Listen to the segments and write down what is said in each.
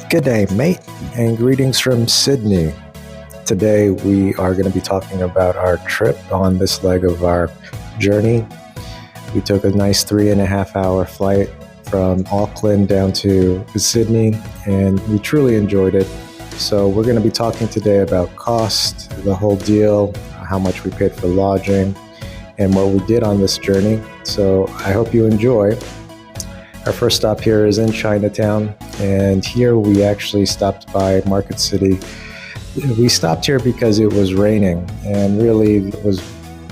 Good day, mate, and greetings from Sydney. Today we are going to be talking about our trip on this leg of our journey. We took a nice 3.5 hour flight from Auckland down to Sydney, and we truly enjoyed it. So we're going to be talking today about cost, the whole deal, how much we paid for lodging, and what we did on this journey. So I hope you enjoy. Our first stop here is in Chinatown, and here we actually stopped by Market City. We stopped here because it was raining, and really it was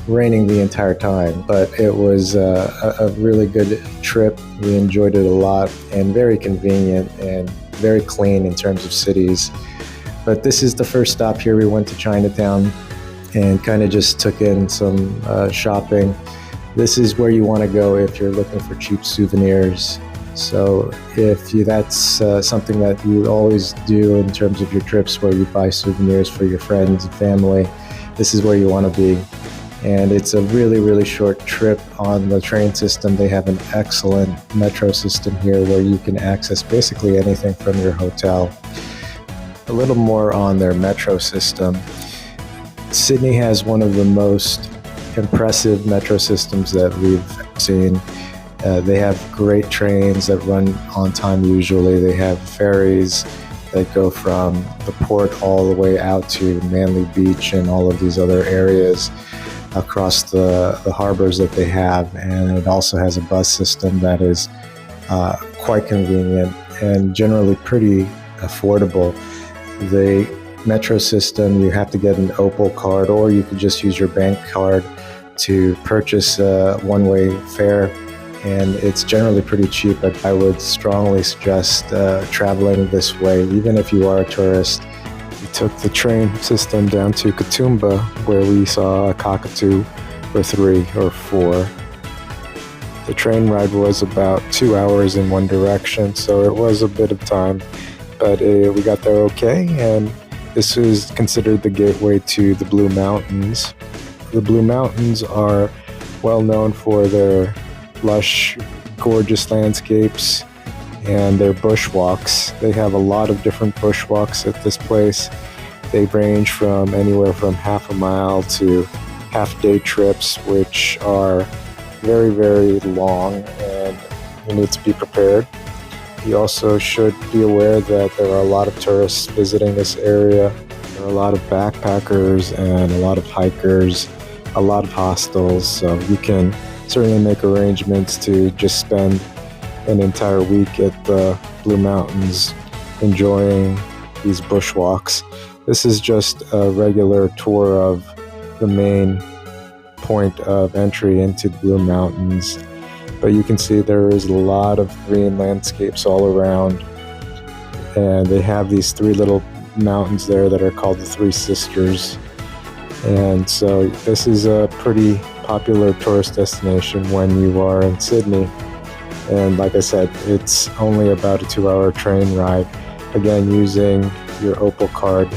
raining the entire time, but it was a really good trip. We enjoyed it a lot, and very convenient and very clean in terms of cities. But this is the first stop here. We went to Chinatown and kind of just took in some shopping. This is where you want to go if you're looking for cheap souvenirs. So if that's something that you always do in terms of your trips, where you buy souvenirs for your friends and family, this is where you want to be. And it's a really, really short trip on the train system. They have an excellent metro system here where you can access basically anything from your hotel. A little more on their metro system. Sydney has one of the most impressive metro systems that we've seen. They have great trains that run on time usually. They have ferries that go from the port all the way out to Manly Beach and all of these other areas across the harbors that they have. And it also has a bus system that is quite convenient and generally pretty affordable. The metro system, you have to get an Opal card, or you could just use your bank card to purchase a one-way fare, and it's generally pretty cheap. But I would strongly suggest traveling this way, even if you are a tourist. We took the train system down to Katoomba, where we saw a cockatoo or 3 or 4. The train ride was about 2 hours in one direction, so it was a bit of time, but we got there okay, and this is considered the gateway to the Blue Mountains. The Blue Mountains are well known for their lush, gorgeous landscapes and their bushwalks. They have a lot of different bushwalks at this place. They range from anywhere from half a mile to half-day trips, which are very, very long, and you need to be prepared. You also should be aware that there are a lot of tourists visiting this area. There are a lot of backpackers and a lot of hikers, a lot of hostels, so you can certainly make arrangements to just spend an entire week at the Blue Mountains enjoying these bushwalks. This is just a regular tour of the main point of entry into the Blue Mountains, but you can see there is a lot of green landscapes all around, and they have these 3 little mountains there that are called the Three Sisters. And so this is a pretty popular tourist destination when you are in Sydney. And like I said, it's only about a 2-hour train ride, again using your Opal card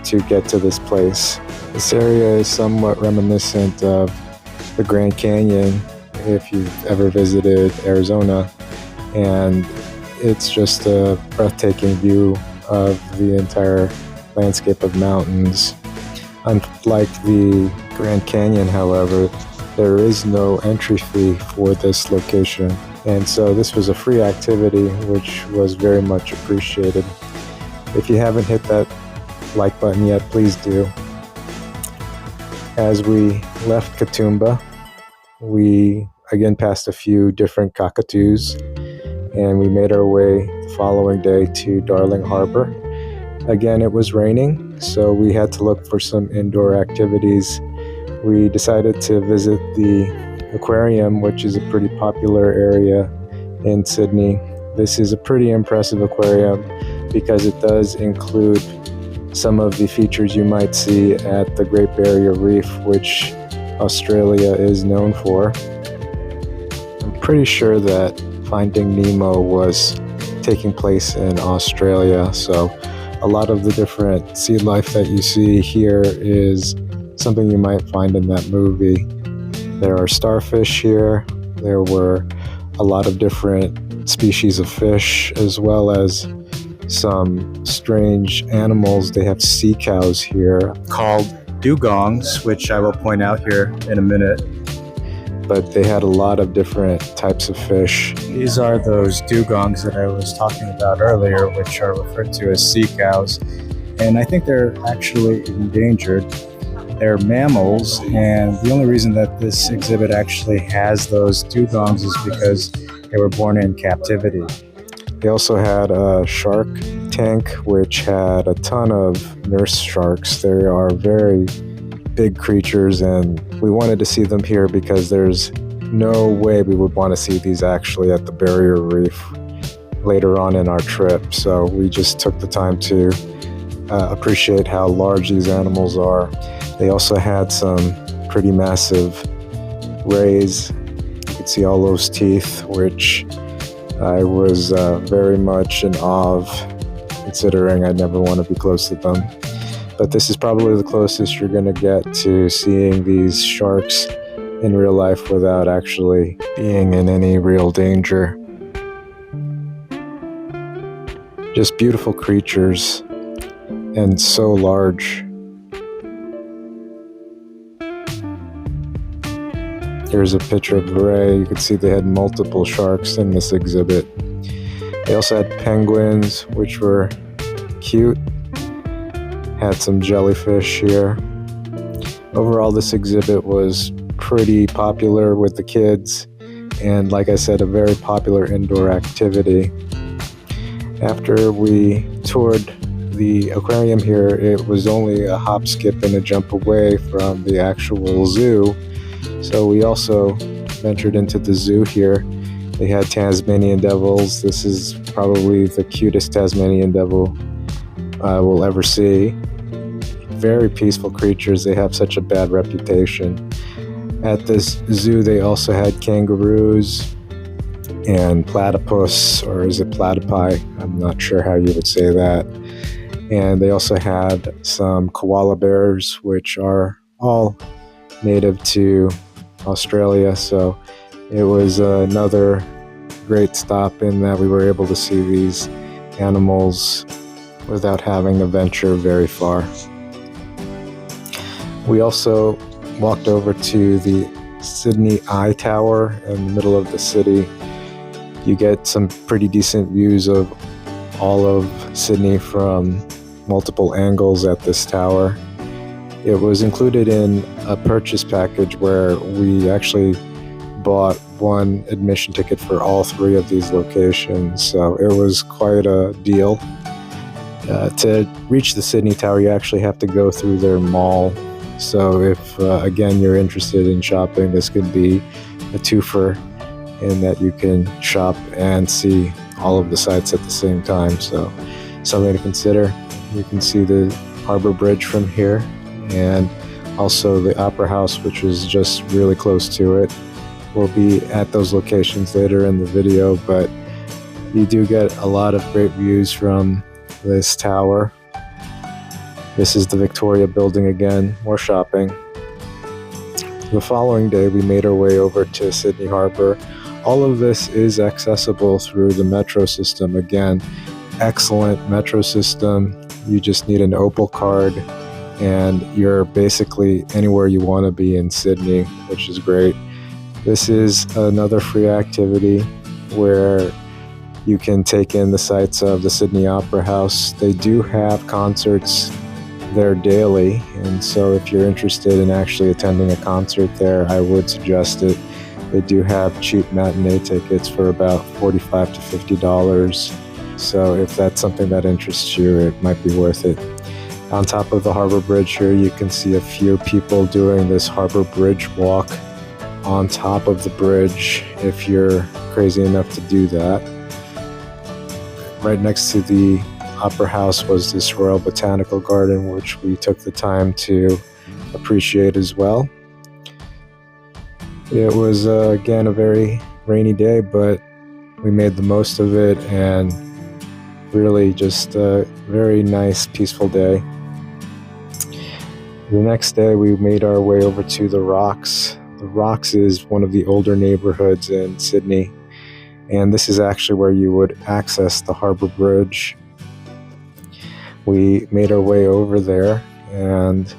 to get to this place. This area is somewhat reminiscent of the Grand Canyon if you've ever visited Arizona, and it's just a breathtaking view of the entire landscape of mountains. Unlike the Grand Canyon, however, there is no entry fee for this location, and so this was a free activity, which was very much appreciated. If you haven't hit that like button yet, please do. As we left Katoomba, we again passed a few different cockatoos, and we made our way the following day to Darling Harbour. Again, it was raining, so we had to look for some indoor activities. We decided to visit the aquarium, which is a pretty popular area in Sydney. This is a pretty impressive aquarium because it does include some of the features you might see at the Great Barrier Reef, which Australia is known for. I'm pretty sure that Finding Nemo was taking place in Australia, so a lot of the different sea life that you see here is something you might find in that movie. There are starfish here. There were a lot of different species of fish, as well as some strange animals. They have sea cows here called dugongs, which I will point out here in a minute. But they had a lot of different types of fish. These are those dugongs that I was talking about earlier, which are referred to as sea cows. And I think they're actually endangered. They're mammals, and the only reason that this exhibit actually has those dugongs is because they were born in captivity. They also had a shark tank, which had a ton of nurse sharks. They are very big creatures, and we wanted to see them here because there's no way we would want to see these actually at the barrier reef later on in our trip. So we just took the time to appreciate how large these animals are. They also had some pretty massive rays. You could see all those teeth, which I was very much in awe of, considering I never want to be close to them. But this is probably the closest you're going to get to seeing these sharks in real life without actually being in any real danger. Just beautiful creatures, and so large. Here's a picture of the ray. You can see they had multiple sharks in this exhibit. They also had penguins, which were cute. Had some jellyfish here. Overall, this exhibit was pretty popular with the kids, and like I said, a very popular indoor activity. After we toured the aquarium here, it was only a hop, skip, and a jump away from the actual zoo. So we also ventured into the zoo here. They had Tasmanian devils. This is probably the cutest Tasmanian devil I will ever see. Very peaceful creatures. They have such a bad reputation. At this zoo, they also had kangaroos and platypus, or is it platypi? I'm not sure how you would say that. And they also had some koala bears, which are all native to Australia. So it was another great stop in that we were able to see these animals without having to venture very far. We also walked over to the Sydney Eye Tower in the middle of the city. You get some pretty decent views of all of Sydney from multiple angles at this tower. It was included in a purchase package where we actually bought one admission ticket for all three of these locations, so it was quite a deal. To reach the Sydney Tower, you actually have to go through their mall. So if, again, you're interested in shopping, this could be a twofer in that you can shop and see all of the sites at the same time. So something to consider. You can see the Harbour Bridge from here, and also the Opera House, which is just really close to it. We'll be at those locations later in the video, but you do get a lot of great views from this tower. This is the Victoria Building again, more shopping. The following day, we made our way over to Sydney Harbour. All of this is accessible through the metro system. Again, excellent metro system. You just need an Opal card, and you're basically anywhere you want to be in Sydney, which is great. This is another free activity where you can take in the sights of the Sydney Opera House. They do have concerts there daily, and so if you're interested in actually attending a concert there, I would suggest it. They do have cheap matinee tickets for about $45 to $50. So if that's something that interests you, it might be worth it. On top of the Harbour Bridge here, you can see a few people doing this Harbour Bridge walk on top of the bridge if you're crazy enough to do that. Right next to the Opera House was this Royal Botanical Garden, which we took the time to appreciate as well. It was, again, a very rainy day, but we made the most of it, and really just a very nice, peaceful day. The next day, we made our way over to The Rocks. The Rocks is one of the older neighborhoods in Sydney, and this is actually where you would access the Harbour Bridge. We made our way over there, and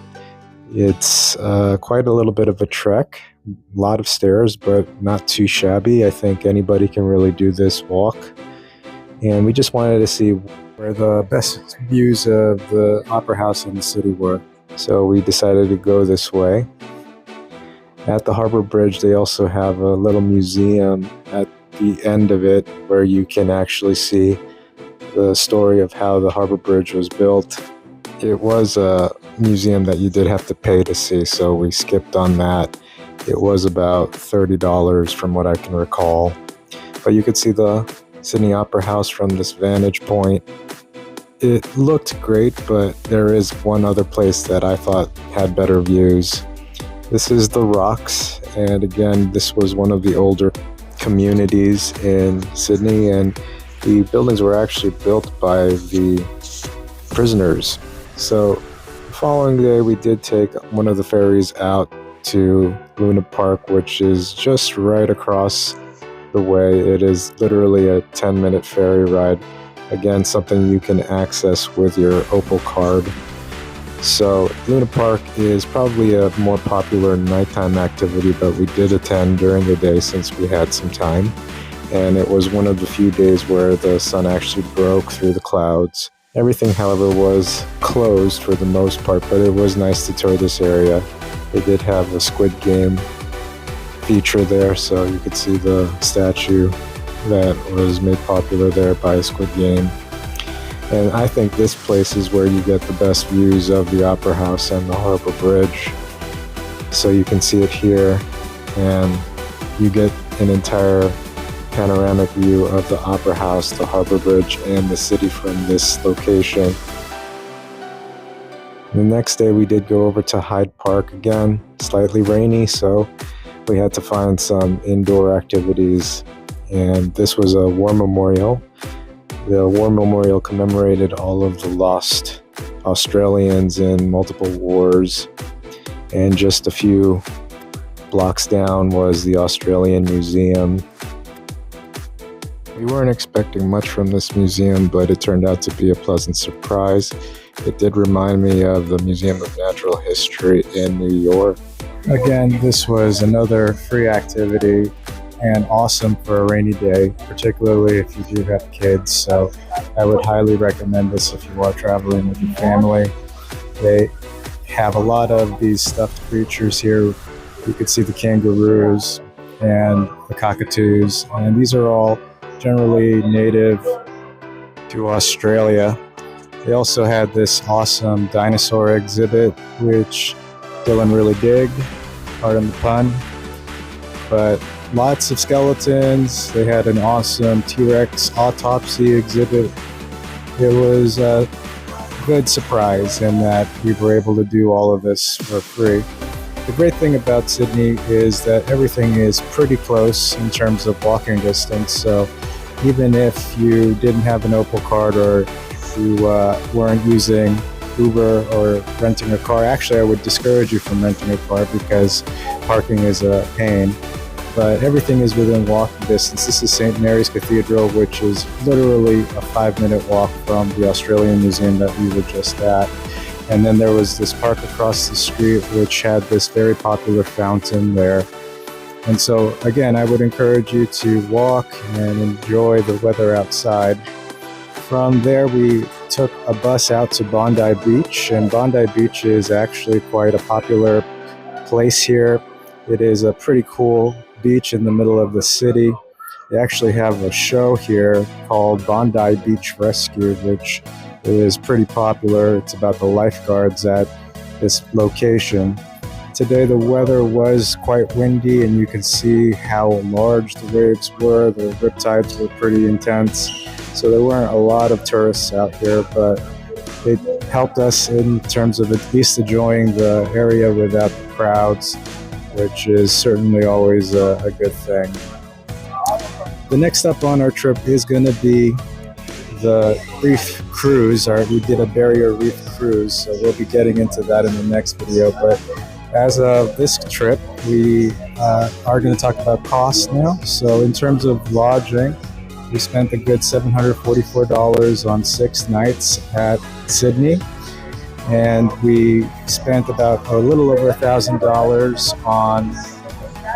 it's quite a little bit of a trek. A lot of stairs, but not too shabby. I think anybody can really do this walk. And we just wanted to see where the best views of the Opera House in the city were. So we decided to go this way. At the Harbor Bridge, they also have a little museum at the end of it where you can actually see the story of how the Harbor Bridge was built. It was a museum that you did have to pay to see, so we skipped on that. It was about $30 from what I can recall. But you could see the Sydney Opera House from this vantage point. It looked great, but there is one other place that I thought had better views. This is the Rocks, and again, this was one of the older communities in Sydney, and the buildings were actually built by the prisoners. So the following day, we did take one of the ferries out to Luna Park, which is just right across the way. It is literally a 10-minute ferry ride. Again, something you can access with your Opal card. So Luna Park is probably a more popular nighttime activity, but we did attend during the day since we had some time. And it was one of the few days where the sun actually broke through the clouds. Everything, however, was closed for the most part, but it was nice to tour this area. They did have a Squid Game feature there, so you could see the statue that was made popular there by Squid Game. And I think this place is where you get the best views of the Opera House and the Harbor Bridge. So you can see it here, and you get an entire panoramic view of the Opera House, the Harbor Bridge, and the city from this location. The next day we did go over to Hyde Park again, slightly rainy, so we had to find some indoor activities, and this was a war memorial. The war memorial commemorated all of the lost Australians in multiple wars, and just a few blocks down was the Australian Museum. We weren't expecting much from this museum, but it turned out to be a pleasant surprise. It did remind me of the Museum of Natural History in New York. Again, this was another free activity and awesome for a rainy day, particularly if you do have kids. So I would highly recommend this if you are traveling with your family. They have a lot of these stuffed creatures here. You could see the kangaroos and the cockatoos, and these are all generally native to Australia. They also had this awesome dinosaur exhibit, which Dylan really digged, pardon the pun. But lots of skeletons. They had an awesome T-Rex autopsy exhibit. It was a good surprise in that we were able to do all of this for free. The great thing about Sydney is that everything is pretty close in terms of walking distance. So even if you didn't have an Opal card or you weren't using Uber or renting a car, actually I would discourage you from renting a car because parking is a pain. But everything is within walking distance. This is St. Mary's Cathedral, which is literally a 5-minute walk from the Australian Museum that we were just at. And then there was this park across the street, which had this very popular fountain there. And so, again, I would encourage you to walk and enjoy the weather outside. From there, we took a bus out to Bondi Beach, and Bondi Beach is actually quite a popular place here. It is a pretty cool beach in the middle of the city. They actually have a show here called Bondi Beach Rescue, which is pretty popular. It's about the lifeguards at this location. Today the weather was quite windy, and you can see how large the waves were. The riptides were pretty intense, so there weren't a lot of tourists out here, but it helped us in terms of at least enjoying the area without the crowds, which is certainly always a good thing. The next up on our trip is going to be the reef cruise. We did a barrier reef cruise, so we'll be getting into that in the next video. But as of this trip, we are going to talk about costs now. So in terms of lodging, We spent a good $744 on 6 nights at Sydney, and we spent about a little over $1,000 on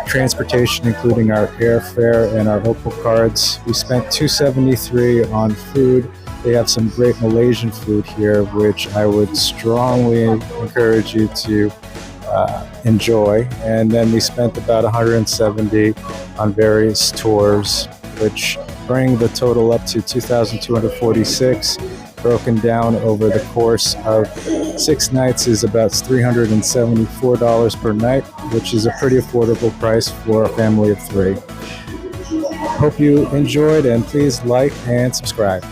transportation, including our airfare and our Opal cards. We spent $273 on food. They have some great Malaysian food here, which I would strongly encourage you to enjoy. And then we spent about $170 on various tours, which bring the total up to $2,246. Broken down over the course of 6 nights is about $374 per night, which is a pretty affordable price for a family of 3. Hope you enjoyed, and please like and subscribe.